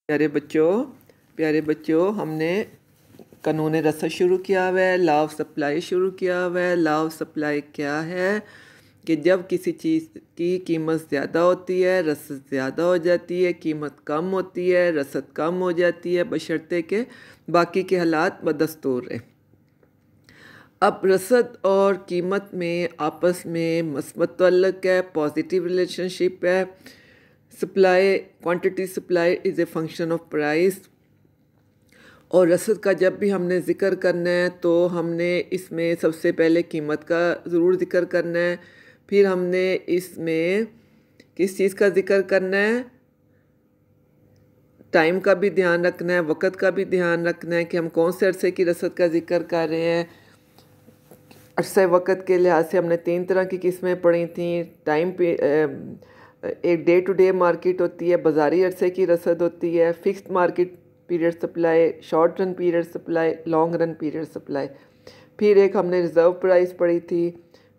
प्यारे बच्चों हमने कानून रसद शुरू किया हुआ है, लॉ ऑफ सप्लाई शुरू किया हुआ है। लॉ ऑफ सप्लाई क्या है कि जब किसी चीज़ की कीमत ज़्यादा होती है रसद ज़्यादा हो जाती है, कीमत कम होती है रसद कम हो जाती है, बशर्ते के बाकी के हालात बदस्तूर रहे। अब रसद और कीमत में आपस में मस्बत तअल्लुक़ है, पॉजिटिव रिलेशनशिप है। Supply quantity supply is a function of price. और रसद का जब भी हमने ज़िक्र करना है तो हमने इसमें सबसे पहले कीमत का ज़रूर ज़िक्र करना है, फिर हमने इसमें किस चीज़ का ज़िक्र करना है, टाइम का भी ध्यान रखना है, वक़्त का भी ध्यान रखना है कि हम कौन से अरसे की रसद का ज़िक्र कर रहे हैं। अरसे वक़्त के लिहाज से हमने 3 तरह की किस्में पढ़ी थी। टाइम पे एक डे टू डे मार्केट होती है, बाज़ारी अरसे की रसद होती है, fixed market period supply, short run period supply, long run period supply. फिर एक हमने रिज़र्व प्राइस पढ़ी थी।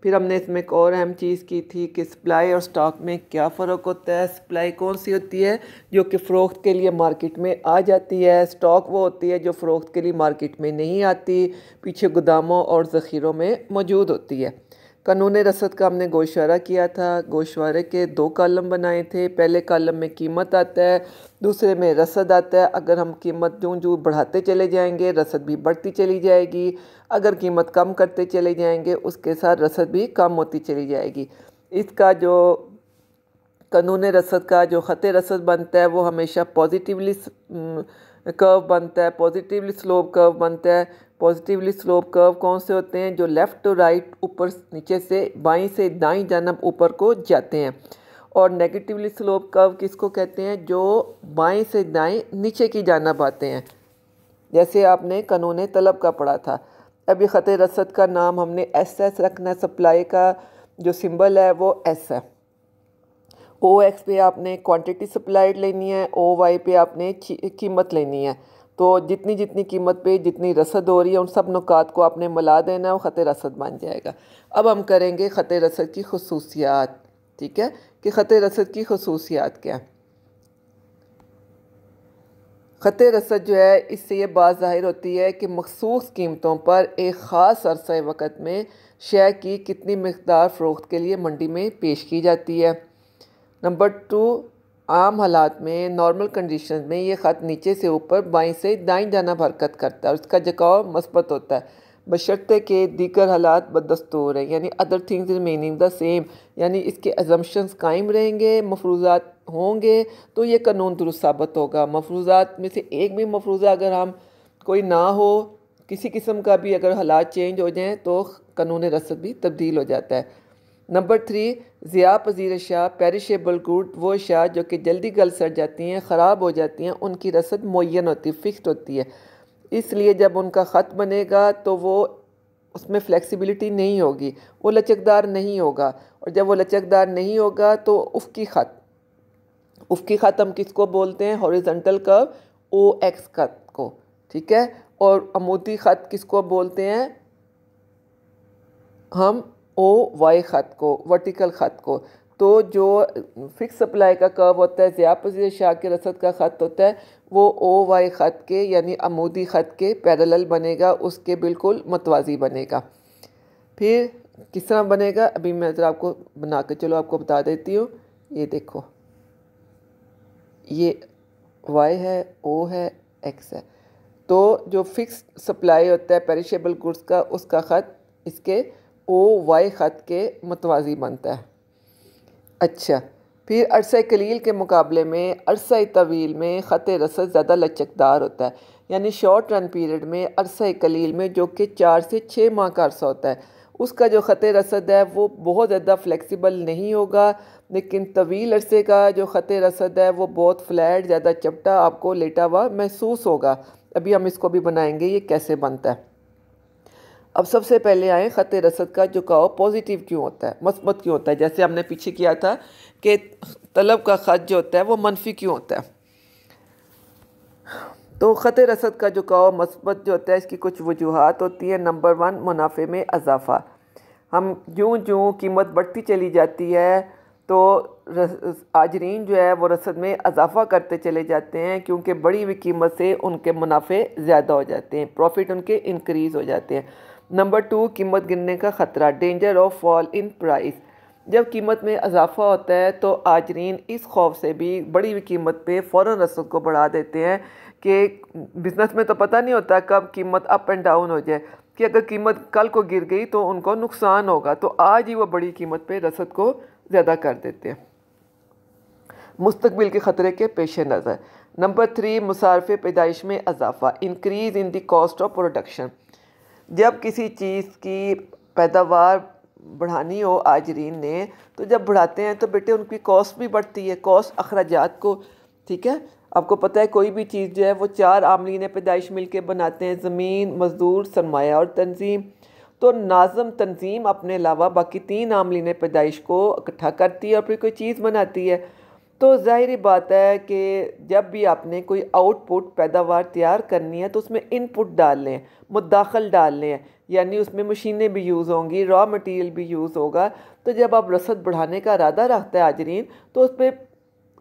फिर हमने इसमें एक और अहम चीज़ की थी कि सप्लाई और स्टॉक में क्या फ़र्क होता है। सप्लाई कौन सी होती है जो कि फ़रोख्त के लिए मार्केट में आ जाती है, स्टॉक वो होती है जो फ़रोख्त के लिए मार्केट में नहीं आती, पीछे गोदामों और ज़ख़ीरों में मौजूद होती है। कानून रसद का हमने गोशवारा किया था। गोशवारे के 2 कॉलम बनाए थे। पहले कॉलम में कीमत आता है, दूसरे में रसद आता है। अगर हम कीमत जो बढ़ाते चले जाएंगे रसद भी बढ़ती चली जाएगी, अगर कीमत कम करते चले जाएंगे उसके साथ रसद भी कम होती चली जाएगी। इसका जो कानून रसद का जो ख़त रसद बनता है वो हमेशा पॉजिटिवली कर्व बनता है, पॉजिटिवली स्लोप कर्व बनता है। पॉजिटिवली स्लोप कर्व कौन से होते हैं? जो लेफ़्ट टू राइट, ऊपर नीचे से बाईं से दाईं जानब ऊपर को जाते हैं। और नेगेटिवली स्लोप कर्व किसको कहते हैं? जो बाईं से दाईं नीचे की जानब आते हैं, जैसे आपने कानून तलब का पढ़ा था। अभी ख़त रसद का नाम हमने एस रखना है। सप्लाई का जो सिंबल है वो एस है। ओ एक्स पे आपने क्वांटिटी सप्लाइड लेनी है, ओ वाई पे आपने कीमत लेनी है। तो जितनी जितनी कीमत पे जितनी रसद हो रही है उन सब नुकात को आपने मिला देना है, वो ख़त रसद बन जाएगा। अब हम करेंगे ख़त रसद की खसूसियात। ठीक है कि ख़त रसद की खसूसियात क्या है। ख़त रसद जो है इससे ये बात ज़ाहिर होती है कि मखसूस कीमतों पर एक ख़ास अरसे वक़्त में शय की कितनी मकदार फ़रोख्त के लिए मंडी में पेश की जाती है। नंबर 2, आम हालात में नॉर्मल कंडीशन में ये ख़त नीचे से ऊपर बाईं से दाईं जानब हरकत करता है और उसका झुकाव मस्बत होता है, बशर्ते के दीगर हालात बदस्तूर है, यानी other things remaining the same, यानी इसके अजम्पशंस कायम रहेंगे, मफरूज़ात होंगे तो ये कानून दुरुस्त साबित होगा। मफरूज़ात में से एक भी मफरूज़ा अगर हम कोई ना हो, किसी किस्म का भी अगर हालात चेंज हो जाएँ तो कानून रसद भी तब्दील हो जाता है। नंबर 3, ज़िया पज़ीर अशिया, पेरिशेबल गुड, वो अशिया जो कि जल्दी गल सड़ जाती हैं, ख़राब हो जाती हैं, उनकी रसद मुअय्यन होती है, फ़िक्स्ड होती है। इसलिए जब उनका ख़त बनेगा तो वो उसमें फ़्लेक्सिबिलिटी नहीं होगी, वो लचकदार नहीं होगा। और जब वो लचकदार नहीं होगा तो उफ़क़ी ख़त हम किसको बोलते हैं? हॉरिज़ॉन्टल कर्व ओ एक्स ख़त को। ठीक है। और अमूदी ख़त किसको बोलते हैं? हम ओ वाई ख़त को, वर्टिकल ख़त को। तो जो फ़िक्स सप्लाई का कर्व होता है, ज़िया पज़ीर शाह के रसद का ख़त होता है, वो ओ वाई ख़त के यानी अमूदी ख़त के पैरेलल बनेगा, उसके बिल्कुल मतवाज़ी बनेगा। फिर किस तरह बनेगा अभी मैं ज़रा आपको बना के चलो आपको बता देती हूँ। ये देखो, ये वाई है, ओ है, एक्स है। तो जो फ़िक्स सप्लाई होता है पेरिशेबल गुड्स का, उसका ख़त इसके ओ वाई ख़त के मतवाज़ी बनता है। अच्छा, फिर अरसा कलील के मुकाबले में अरसा तवील में ख़त रसद ज़्यादा लचकदार होता है, यानी शॉर्ट रन पीरियड में अरसा कलील में जो कि 4 से 6 माह का अरसा होता है, उसका जो ख़त रसद है वो बहुत ज़्यादा फ्लेक्सिबल नहीं होगा। लेकिन तवील अरसे का जो ख़त रसद है वो बहुत फ्लैट, ज़्यादा चपटा आपको लेटा हुआ महसूस होगा। अभी हम इसको भी बनाएंगे ये कैसे बनता है। अब सबसे पहले आए ख़त रसद का झुकाव पॉजिटिव क्यों होता है, मस्बत क्यों होता है। जैसे हमने पीछे किया था कि तलब का ख़त जो होता है वो मनफी क्यों होता है। तो ख़त रसद का झुकाव मस्बत जो होता है इसकी कुछ वजूहात होती हैं। नंबर 1, मुनाफे में इजाफ़ा। हम यूँ कीमत बढ़ती चली जाती है तो आजरीन जो है वो रसद में इजाफ़ा करते चले जाते हैं, क्योंकि बढ़ी हुई कीमत से उनके मुनाफे ज़्यादा हो जाते हैं, प्रॉफिट उनके इंक्रीज़ हो जाते हैं। नंबर 2, कीमत गिरने का ख़तरा, danger of fall in price. जब कीमत में इजाफ़ा होता है तो आजरीन इस खौफ से भी बढ़ी हुई कीमत पे फ़ौरन रसद को बढ़ा देते हैं कि बिज़नेस में तो पता नहीं होता कब कीमत अप एंड डाउन हो जाए, कि अगर कीमत कल को गिर गई तो उनको नुकसान होगा, तो आज ही वो बड़ी कीमत पे रसद को ज़्यादा कर देते हैं मुस्तकबिल के ख़तरे के पेश नज़र। नंबर 3, मुसारफ़े पैदाइश में इजाफ़ा, increase in the cost of production. जब किसी चीज़ की पैदावार बढ़ानी हो आजरीन ने, तो जब बढ़ाते हैं तो बेटे उनकी कॉस्ट भी बढ़ती है, कॉस्ट अखराजात को, ठीक है। आपको पता है कोई भी चीज़ जो है वो 4 आमलीन पैदाइश मिल के बनाते हैं, ज़मीन, मज़दूर, सरमाया और तंजीम। तो नाज़म तंजीम अपने अलावा बाकी 3 आमलीन पैदाइश को इकट्ठा करती है और फिर कोई चीज़ बनाती है। तो ज़ाहिर बात है कि जब भी आपने कोई आउटपुट पैदावार तैयार करनी है तो उसमें इनपुट डालने हैं, मुद्दाखल डालने हैं, यानी उसमें मशीनें भी यूज़ होंगी, रॉ मटेरियल भी यूज़ होगा। तो जब आप रसद बढ़ाने का इरादा रखता है आजरीन, तो उस पर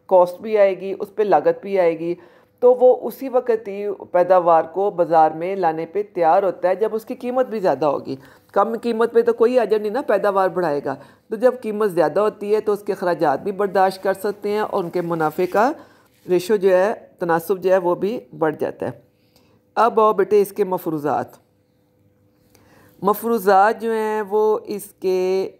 कॉस्ट भी आएगी, उस पर लागत भी आएगी। तो वो उसी वक्त ही पैदावार को बाज़ार में लाने पे तैयार होता है जब उसकी कीमत भी ज़्यादा होगी। कम कीमत पे तो कोई अजर नहीं ना पैदावार बढ़ाएगा। तो जब कीमत ज़्यादा होती है तो उसके अखराजात भी बर्दाश्त कर सकते हैं और उनके मुनाफे का रेशो जो है, तनासुब जो है वो भी बढ़ जाता है। अब आओ बेटे इसके मफरूज़ात जो हैं वो इसके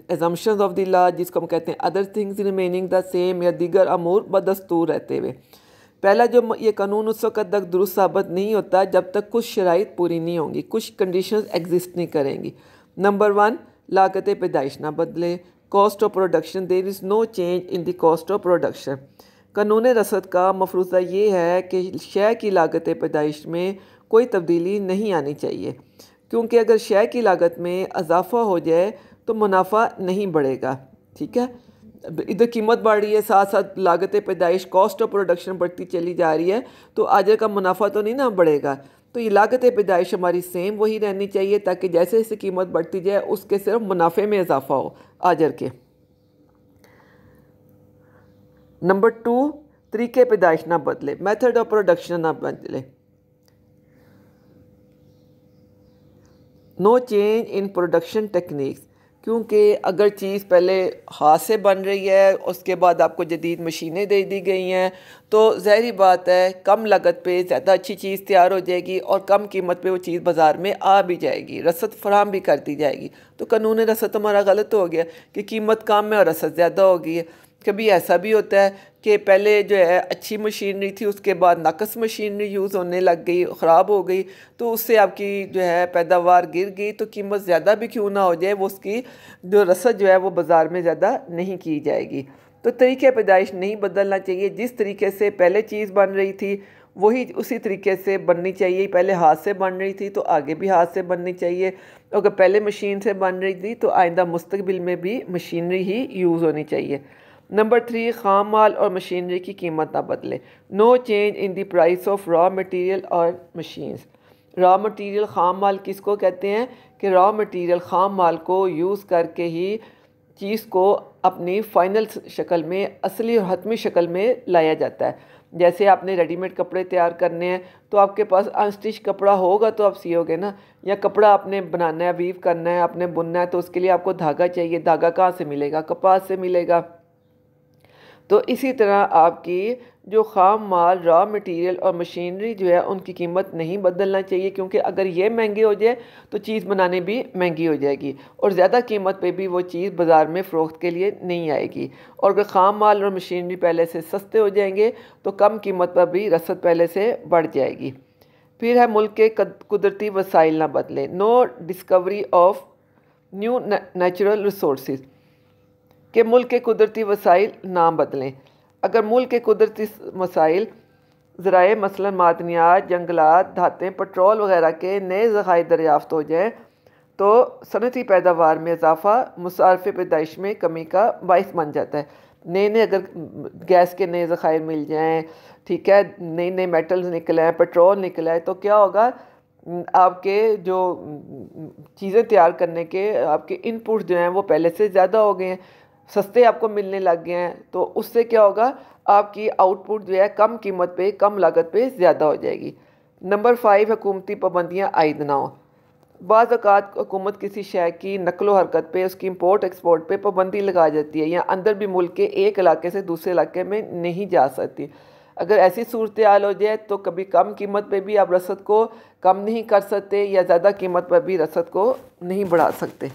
एजम्पशंस ऑफ द लॉ, जिसको हम कहते हैं other things remaining the same, या दीगर अमूर बदस्तूर रहते हुए। पहला जो ये कानून उस वक़्त तक दुरुस्त साबित नहीं होता जब तक कुछ शराइत पूरी नहीं होंगी, कुछ कंडीशंस एग्जिस्ट नहीं करेंगी। नंबर 1, लागत पैदाइश ना बदले, cost of production, there is no change in the cost of production. कानून रसद का मफरूज़ा ये है कि शय की लागत पैदाइश में कोई तब्दीली नहीं आनी चाहिए, क्योंकि अगर शय की लागत में इजाफ़ा हो जाए तो मुनाफा नहीं बढ़ेगा, ठीक है। इधर कीमत बढ़ रही है, साथ साथ लागत पैदाइश, कॉस्ट ऑफ प्रोडक्शन बढ़ती चली जा रही है, तो आजर का मुनाफा तो नहीं ना बढ़ेगा। तो ये लागत पैदाइश हमारी सेम वही रहनी चाहिए, ताकि जैसे जैसे कीमत बढ़ती जाए उसके सिर्फ मुनाफे में इजाफा हो आजर के। नंबर 2, तरीके पैदाइश ना बदले, मेथड ऑफ प्रोडक्शन ना बदले। No change in production techniques, क्योंकि अगर चीज़ पहले हाथ से बन रही है, उसके बाद आपको जदीद मशीनें दे दी गई हैं, तो ज़ाहिर बात है कम लागत पे ज़्यादा अच्छी चीज़ तैयार हो जाएगी और कम कीमत पे वो चीज़ बाज़ार में आ भी जाएगी, रसद फराम भी कर दी जाएगी। तो कानून रसद हमारा गलत हो गया कि कीमत कम है और रसद ज़्यादा हो गई है। कभी ऐसा भी होता है कि पहले जो है अच्छी मशीनरी थी, उसके बाद नाकस मशीनरी यूज़ होने लग गई, ख़राब हो गई, तो उससे आपकी जो है पैदावार गिर गई। तो कीमत ज़्यादा भी क्यों ना हो जाए, वो उसकी जो रसद जो है वो बाज़ार में ज़्यादा नहीं की जाएगी। तो तरीक़े पैदाइश नहीं बदलना चाहिए, जिस तरीके से पहले चीज़ बन रही थी वही उसी तरीके से बननी चाहिए। पहले हाथ से बन रही थी तो आगे भी हाथ से बननी चाहिए, अगर पहले मशीन से बन रही थी तो आइंदा मुस्तकबिल में भी मशीनरी ही यूज़ होनी चाहिए। नंबर 3, ख़ाम माल और मशीनरी की कीमत ना बदले, no change in the price of raw material और मशीन्स। रॉ मटेरियल ख़ाम माल किसको कहते हैं कि रॉ मटेरियल ख़ाम माल को यूज़ करके ही चीज़ को अपनी फ़ाइनल शक्ल में, असली और हतमी शक्ल में लाया जाता है। जैसे आपने रेडीमेड कपड़े तैयार करने हैं तो आपके पास अनस्टिच कपड़ा होगा तो आप सियोगे ना, या कपड़ा आपने बनाना है, वीव करना है, आपने बुनना है, तो उसके लिए आपको धागा चाहिए। धागा कहाँ से मिलेगा? कपास से मिलेगा। तो इसी तरह आपकी जो ख़ाम माल, रॉ मटेरियल और मशीनरी जो है उनकी कीमत नहीं बदलना चाहिए, क्योंकि अगर ये महंगी हो जाए तो चीज़ बनाने भी महंगी हो जाएगी और ज़्यादा कीमत पे भी वो चीज़ बाज़ार में फ़रोख्त के लिए नहीं आएगी। और अगर ख़ाम माल और मशीनरी पहले से सस्ते हो जाएंगे तो कम कीमत पर भी रसद पहले से बढ़ जाएगी। फिर है मुल्क के कुदरती वसाइल ना बदले, no discovery of new natural resource, कि मुल्क के कुदरती वसाइल ना बदलें। अगर मुल्क के कुदरती वसाइल ज़राए मसलन मादनियात, जंगलात, धातें, पेट्रोल वगैरह के नए ज़खायर दरियाफ़्त हो जाएँ तो सनती पैदावार में इजाफ़ा मुसारफ़े पैदाइश में कमी का बाइस बन जाता है। नए अगर गैस के नए ज़खायर मिल जाएँ, ठीक है, नए मेटल्स निकल आए, पेट्रोल निकला है, तो क्या होगा, आपके जो चीज़ें तैयार करने के आपके इनपुट जो हैं वो पहले से ज़्यादा हो गए हैं। सस्ते आपको मिलने लग गए हैं, तो उससे क्या होगा, आपकी आउटपुट जो है कम कीमत पे, कम लागत पे ज़्यादा हो जाएगी। नंबर 5, हुकूमती पाबंदियाँ आयद ना हो। बाज़ औक़ात हुकूमत किसी शय की नकलो हरकत पे, उसकी इम्पोर्ट एक्सपोर्ट पे पाबंदी लगा जाती है, या अंदर भी मुल्क के एक इलाके से दूसरे इलाके में नहीं जा सकती। अगर ऐसी सूरत हाल हो जाए तो कभी कम कीमत पे भी आप रसद को कम नहीं कर सकते, या ज़्यादा कीमत पर भी रसद को नहीं बढ़ा सकते।